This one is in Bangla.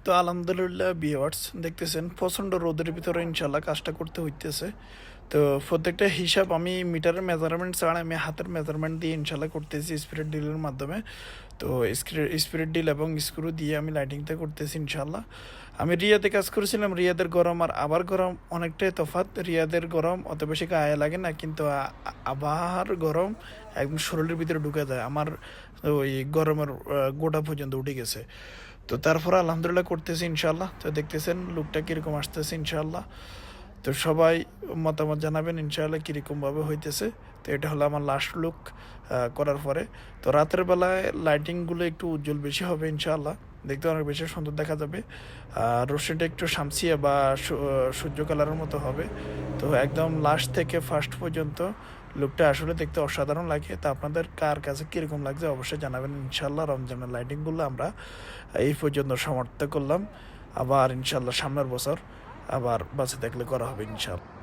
তো আলহামদুলিল্লাহ ভিউয়ার্স দেখতেছেন প্রচণ্ড রোদের ভিতরে ইনশাল্লাহ কাজটা করতে হইতেছে। তো প্রত্যেকটা হিসাব আমি মিটারের মেজারমেন্ট ছাড়া আমি হাতের মেজারমেন্ট দিয়ে ইনশাল্লাহ করতেছি স্পিরিট ডিলের মাধ্যমে। তো স্পিরিট ডিল এবং স্ক্রু দিয়ে আমি লাইটিংটা করতেছি ইনশাল্লাহ। আমি রিয়াদে কাজ করেছিলাম, রিয়াদের গরম আর আবার গরম অনেকটাই তফাৎ। রিয়াদের গরম অত বেশি গায়ে লাগে না, কিন্তু আবহাওয়ার গরম একদম শরীরের ভিতরে ঢুকে যায়। আমার ওই গরমের গোটা পর্যন্ত উঠে গেছে। তো তারপর আলহামদুলিল্লাহ করতেছি ইনশাল্লাহ। তো দেখতেছেন লুকটা কীরকম আসতেছে ইনশাল্লাহ। তো সবাই মতামত জানাবেন ইনশাআল্লাহ কীরকমভাবে হইতেছে। তো এটা হলো আমার লাস্ট লুক করার পরে। তো রাতের বেলায় লাইটিংগুলো একটু উজ্জ্বল বেশি হবে ইনশাআল্লাহ, দেখতে অনেক বেশি সুন্দর দেখা যাবে। আর রোশনিটা একটু শামসিয়া বা সূর্য কালারের মতো হবে। তো একদম লাস্ট থেকে ফার্স্ট পর্যন্ত লুকটা আসলে দেখতে অসাধারণ লাগে। তা আপনাদের কার কাছে কীরকম লাগছে অবশ্যই জানাবেন ইনশাআল্লাহ। রমজানের লাইটিংগুলো আমরা এই পর্যন্ত সমাপ্ত করলাম। আবার ইনশাআল্লাহ সামনের বছর আবার বাঁচে থাকলে করা হবে ইনশাআল্লাহ।